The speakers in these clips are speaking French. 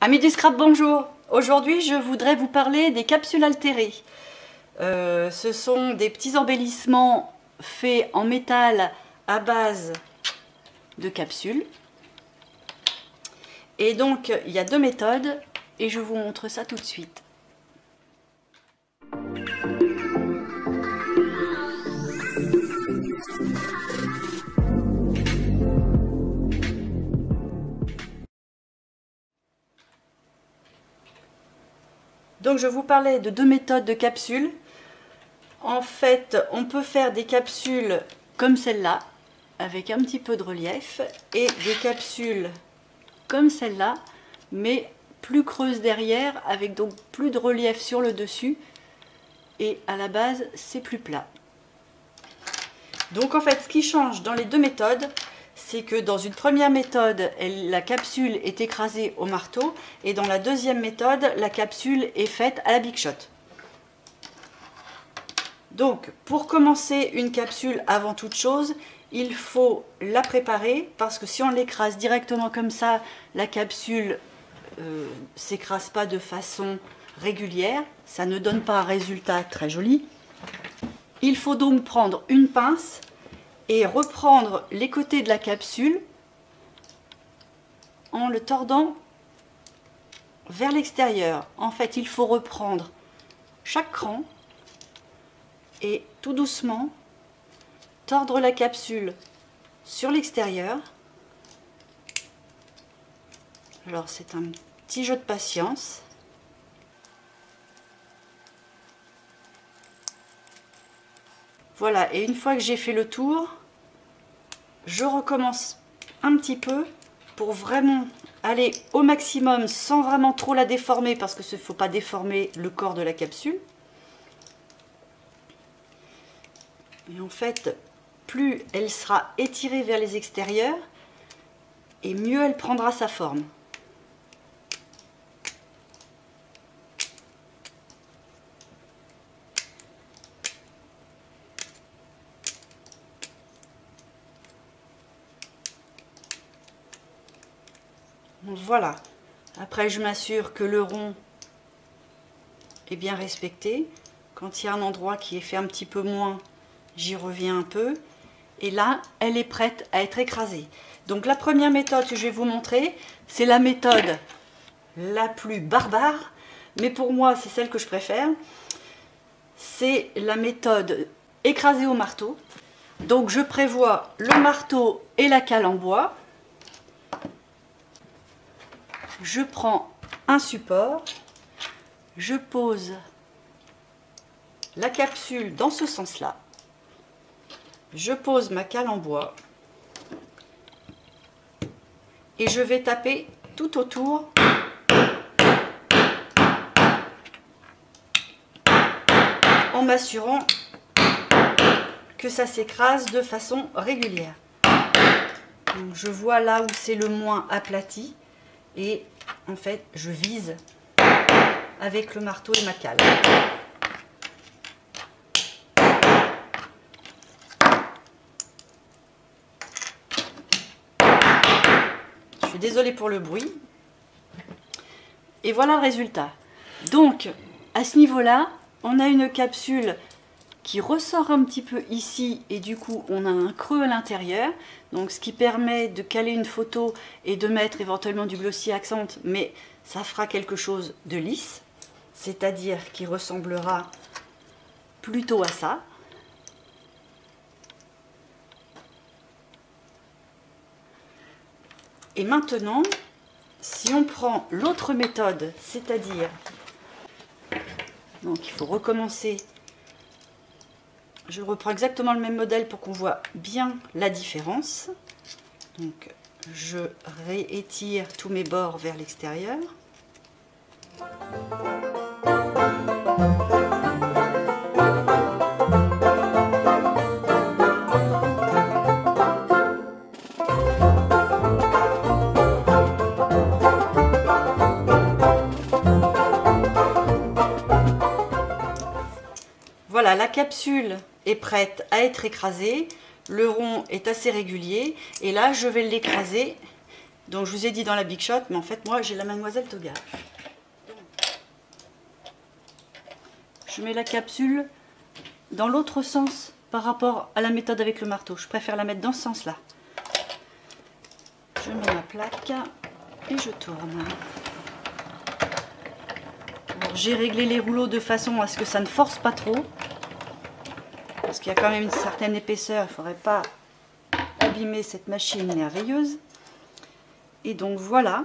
Amis du scrap, bonjour. Aujourd'hui, je voudrais vous parler des capsules altérées. Ce sont des petits embellissements faits en métal à base de capsules. Et donc, il y a deux méthodes et je vous montre ça tout de suite. Donc je vous parlais de deux méthodes de capsules. En fait, on peut faire des capsules comme celle-là, avec un petit peu de relief, et des capsules comme celle-là, mais plus creuses derrière, avec donc plus de relief sur le dessus, et à la base, c'est plus plat. Donc en fait, ce qui change dans les deux méthodes, c'est que dans une première méthode, la capsule est écrasée au marteau, et dans la deuxième méthode, la capsule est faite à la Big Shot. Donc, pour commencer une capsule, avant toute chose, il faut la préparer, parce que si on l'écrase directement comme ça, la capsule s'écrase pas de façon régulière, ça ne donne pas un résultat très joli. Il faut donc prendre une pince et reprendre les côtés de la capsule en le tordant vers l'extérieur. En fait, il faut reprendre chaque cran et tout doucement tordre la capsule sur l'extérieur. Alors c'est un petit jeu de patience. Voilà, et une fois que j'ai fait le tour, je recommence un petit peu pour vraiment aller au maximum sans vraiment trop la déformer, parce qu'il ne faut pas déformer le corps de la capsule. Et en fait, plus elle sera étirée vers les extérieurs, et mieux elle prendra sa forme. Voilà, après je m'assure que le rond est bien respecté. Quand il y a un endroit qui est fait un petit peu moins, j'y reviens un peu. Et là, elle est prête à être écrasée. Donc la première méthode que je vais vous montrer, c'est la méthode la plus barbare. Mais pour moi, c'est celle que je préfère. C'est la méthode écrasée au marteau. Donc je prévois le marteau et la cale en bois. Je prends un support, je pose la capsule dans ce sens-là, je pose ma cale en bois et je vais taper tout autour en m'assurant que ça s'écrase de façon régulière. Donc je vois là où c'est le moins aplati. Et en fait, je vise avec le marteau et ma cale. Je suis désolée pour le bruit. Et voilà le résultat. Donc, à ce niveau-là, on a une capsule qui ressort un petit peu ici et du coup on a un creux à l'intérieur, donc ce qui permet de caler une photo et de mettre éventuellement du glossy accent, mais ça fera quelque chose de lisse, c'est-à-dire qui ressemblera plutôt à ça. Et maintenant, si on prend l'autre méthode, c'est-à-dire, donc il faut recommencer. Je reprends exactement le même modèle pour qu'on voit bien la différence. Donc, je réétire tous mes bords vers l'extérieur. Voilà, la capsule est prête à être écrasée. Le rond est assez régulier et là je vais l'écraser Donc je vous ai dit dans la Big Shot, mais en fait moi j'ai la Mademoiselle Togare. Je mets la capsule dans l'autre sens par rapport à la méthode avec le marteau. Je préfère la mettre dans ce sens-là. Je mets ma plaque et je tourne. J'ai réglé les rouleaux de façon à ce que ça ne force pas trop. Parce qu'il y a quand même une certaine épaisseur, il ne faudrait pas abîmer cette machine merveilleuse. Et donc voilà,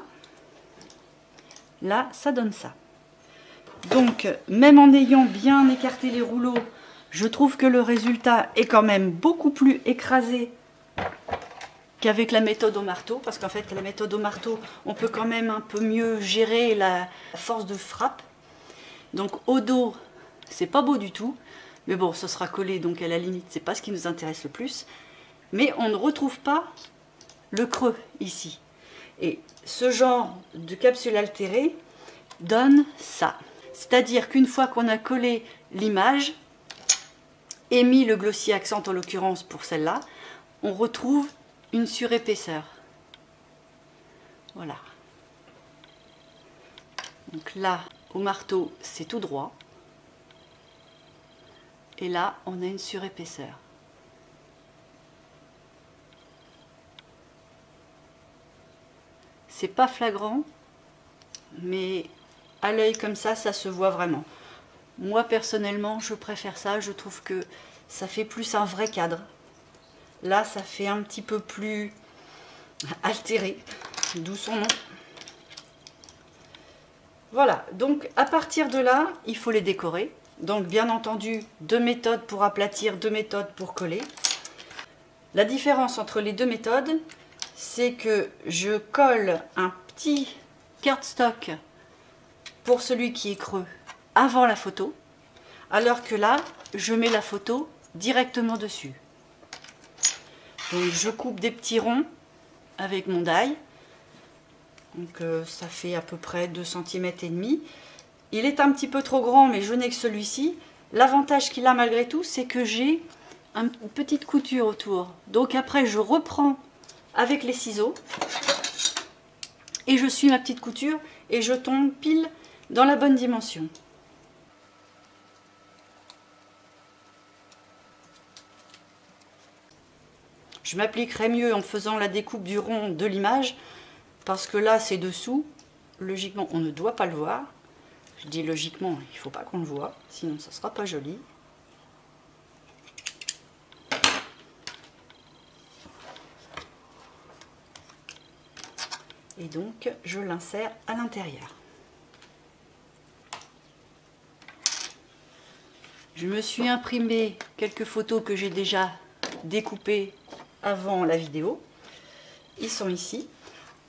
là ça donne ça. Donc même en ayant bien écarté les rouleaux, je trouve que le résultat est quand même beaucoup plus écrasé qu'avec la méthode au marteau. Parce qu'en fait la méthode au marteau, on peut quand même un peu mieux gérer la force de frappe. Donc au dos, c'est pas beau du tout. Mais bon, ça sera collé, donc à la limite, c'est pas ce qui nous intéresse le plus. Mais on ne retrouve pas le creux ici. Et ce genre de capsule altérée donne ça. C'est-à-dire qu'une fois qu'on a collé l'image et mis le glossy accent en l'occurrence pour celle-là, on retrouve une surépaisseur. Voilà. Donc là, au marteau, c'est tout droit. Et là, on a une surépaisseur. C'est pas flagrant, mais à l'œil comme ça se voit vraiment. Moi, personnellement, je préfère ça. Je trouve que ça fait plus un vrai cadre. Là, ça fait un petit peu plus altéré, d'où son nom. Voilà, donc à partir de là, il faut les décorer. Donc bien entendu, 2 méthodes pour aplatir, 2 méthodes pour coller. La différence entre les 2 méthodes, c'est que je colle un petit cardstock pour celui qui est creux avant la photo, alors que là, je mets la photo directement dessus. Donc je coupe des petits ronds avec mon die. Donc ça fait à peu près 2,5 cm. Il est un petit peu trop grand, mais je n'ai que celui-ci. L'avantage qu'il a malgré tout, c'est que j'ai une petite couture autour. Donc après, je reprends avec les ciseaux et je suis ma petite couture et je tombe pile dans la bonne dimension. Je m'appliquerai mieux en faisant la découpe du rond de l'image, parce que là, c'est dessous. Logiquement, on ne doit pas le voir. Je dis logiquement, il ne faut pas qu'on le voit, sinon ça ne sera pas joli. Et donc, je l'insère à l'intérieur. Je me suis imprimé quelques photos que j'ai déjà découpées avant la vidéo. Ils sont ici.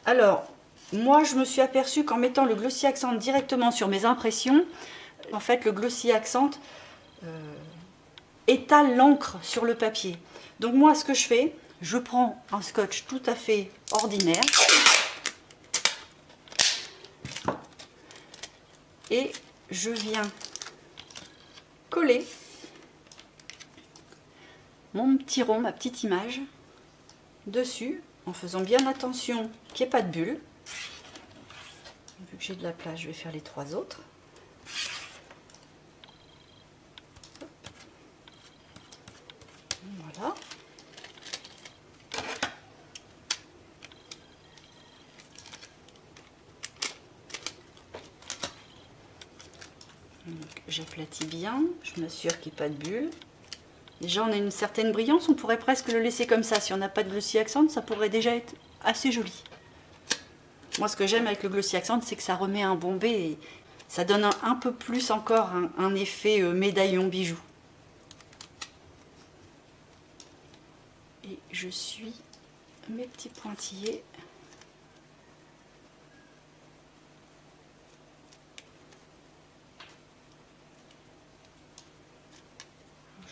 Alors, moi, je me suis aperçue qu'en mettant le Glossy Accent directement sur mes impressions, en fait, le Glossy Accent étale l'encre sur le papier. Donc moi, ce que je fais, je prends un scotch tout à fait ordinaire et je viens coller mon petit rond, ma petite image dessus, en faisant bien attention qu'il n'y ait pas de bulle. Vu que j'ai de la place, je vais faire les 3 autres. Voilà. J'aplatis bien, je m'assure qu'il n'y ait pas de bulle. Déjà on a une certaine brillance, on pourrait presque le laisser comme ça. Si on n'a pas de Glossy Accent, ça pourrait déjà être assez joli. Moi ce que j'aime avec le Glossy Accent, c'est que ça remet un bombé et ça donne un peu plus encore un effet médaillon bijou. Et je suis mes petits pointillés.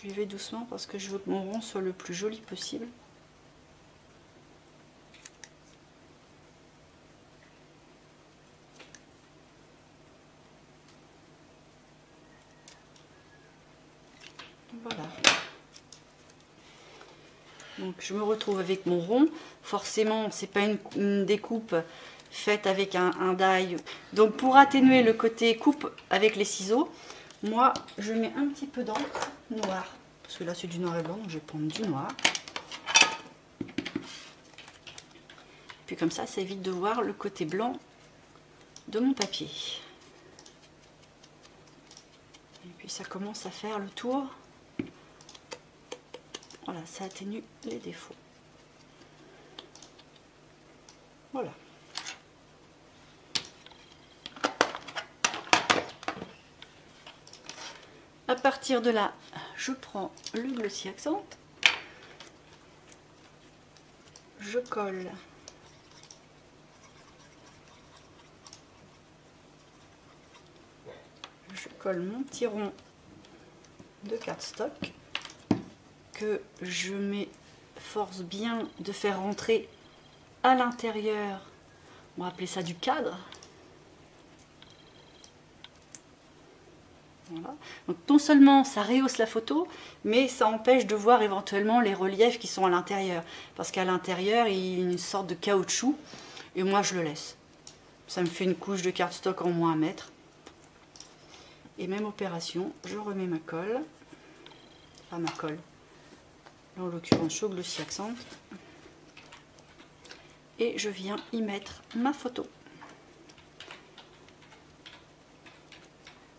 Je vais doucement parce que je veux que mon rond soit le plus joli possible. Voilà. Donc je me retrouve avec mon rond. Forcément, c'est pas une découpe faite avec un die. Donc pour atténuer le côté coupe avec les ciseaux, moi je mets un petit peu d'encre noire. Parce que là c'est du noir et blanc, donc je vais prendre du noir. Puis comme ça évite de voir le côté blanc de mon papier. Et puis ça commence à faire le tour. Voilà, ça atténue les défauts. Voilà. À partir de là, je prends le Glossy Accent. Je colle. Je colle mon petit rond de cardstock que je m'efforce bien de faire rentrer à l'intérieur. On va appeler ça du cadre. Voilà. Donc non seulement ça rehausse la photo, mais ça empêche de voir éventuellement les reliefs qui sont à l'intérieur. Parce qu'à l'intérieur, il y a une sorte de caoutchouc, et moi je le laisse. Ça me fait une couche de cardstock en moins à mettre. Et même opération, je remets ma colle. Enfin ma colle. Là, en l'occurrence, je suis au Glossy Accent. Et je viens y mettre ma photo.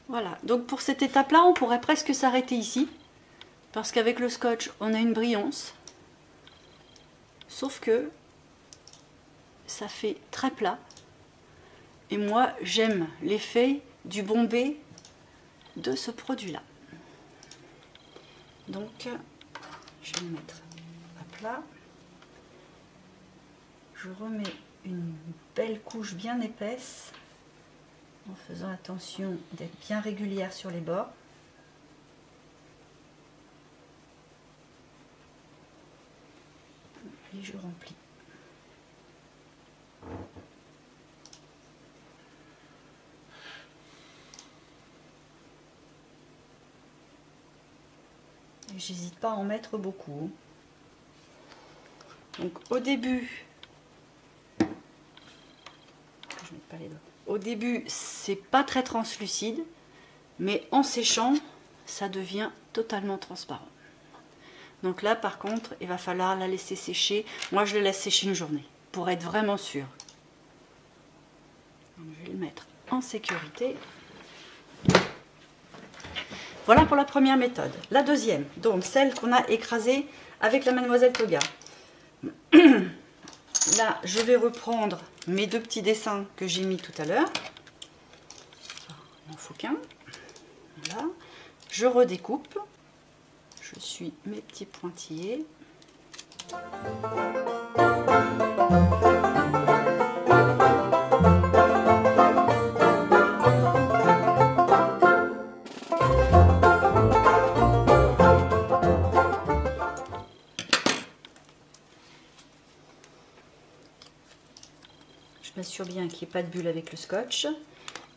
Voilà, donc pour cette étape-là, on pourrait presque s'arrêter ici, parce qu'avec le scotch, on a une brillance, sauf que ça fait très plat, et moi j'aime l'effet du bombé de ce produit-là. Donc, je vais le mettre à plat, je remets une belle couche bien épaisse, en faisant attention d'être bien régulière sur les bords. Et je remplis. Et j'hésite pas à en mettre beaucoup. Donc au début, je mets pas les doigts. Au début, c'est pas très translucide, mais en séchant, ça devient totalement transparent. Donc là, par contre, il va falloir la laisser sécher. Moi, je le laisse sécher une journée, pour être vraiment sûre. Donc, je vais le mettre en sécurité. Voilà pour la première méthode. La deuxième, donc celle qu'on a écrasée avec la Mademoiselle Toga. Là, je vais reprendre mes deux petits dessins que j'ai mis tout à l'heure. Il n'en faut qu'un. Voilà. Je redécoupe. Je suis mes petits pointillés. Je m'assure bien qu'il n'y ait pas de bulle avec le scotch.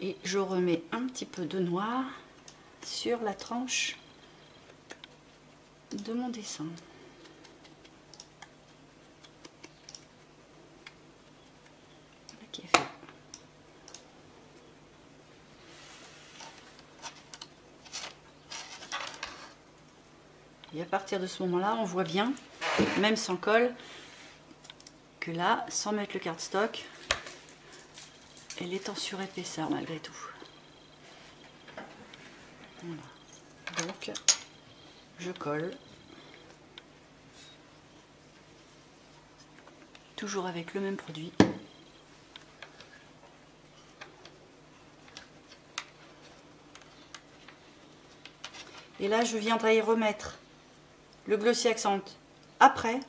Et je remets un petit peu de noir sur la tranche de mon dessin. Voilà qui est fait. Et à partir de ce moment-là, on voit bien, même sans colle, que là, sans mettre le cardstock, elle est en surépaisseur malgré tout. Voilà. Donc, je colle. Toujours avec le même produit. Et là, je viendrai y remettre le Glossy Accent après,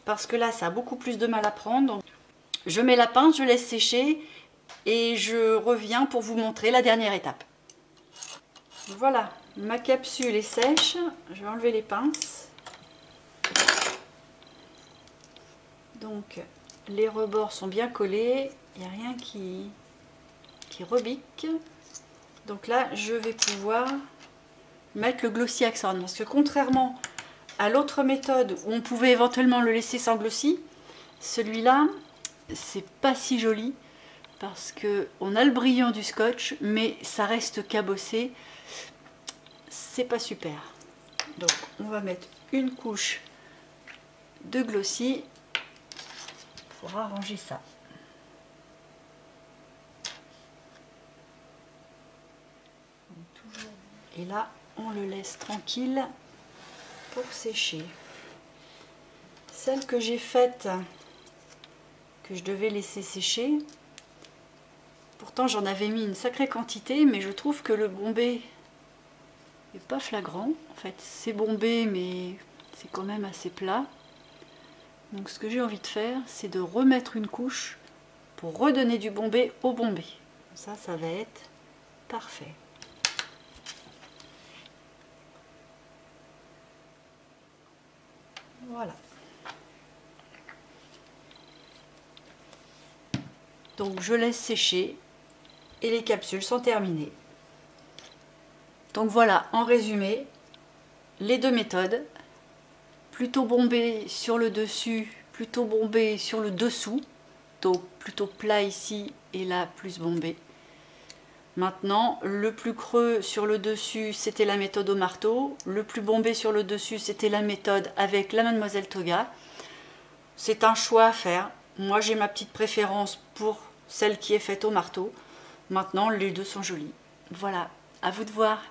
parce que là, ça a beaucoup plus de mal à prendre. Donc, je mets la pince, je laisse sécher et je reviens pour vous montrer la dernière étape. Voilà, ma capsule est sèche. Je vais enlever les pinces. Donc, les rebords sont bien collés. Il n'y a rien qui rebique. Donc là, je vais pouvoir mettre le Glossy Accent. Parce que contrairement à l'autre méthode où on pouvait éventuellement le laisser sans glossy, celui-là, c'est pas si joli parce que on a le brillant du scotch, mais ça reste cabossé. C'est pas super. Donc on va mettre une couche de glossy pour arranger ça. Et là, on le laisse tranquille pour sécher. Celle que j'ai faite, que je devais laisser sécher, pourtant j'en avais mis une sacrée quantité, mais je trouve que le bombé n'est pas flagrant. En fait, c'est bombé, mais c'est quand même assez plat. Donc ce que j'ai envie de faire, c'est de remettre une couche pour redonner du bombé au bombé. Ça va être parfait. Voilà. Donc je laisse sécher et les capsules sont terminées. Donc voilà, en résumé, les deux méthodes. Plutôt bombé sur le dessus, plutôt bombé sur le dessous. Donc plutôt plat ici et là plus bombé. Maintenant, le plus creux sur le dessus, c'était la méthode au marteau. Le plus bombé sur le dessus, c'était la méthode avec la Mademoiselle Toga. C'est un choix à faire. Moi, j'ai ma petite préférence pour celle qui est faite au marteau. Maintenant, les deux sont jolis. Voilà, à vous de voir.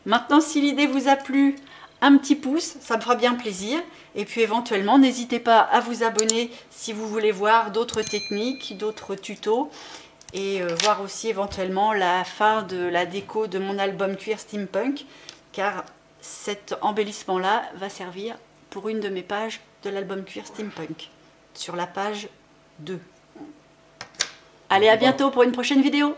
Maintenant, si l'idée vous a plu, un petit pouce, ça me fera bien plaisir. Et puis éventuellement, n'hésitez pas à vous abonner si vous voulez voir d'autres techniques, d'autres tutos. Et voir aussi éventuellement la fin de la déco de mon album cuir steampunk, car cet embellissement là va servir pour une de mes pages de l'album cuir steampunk, sur la page 2. Allez, à bientôt pour une prochaine vidéo.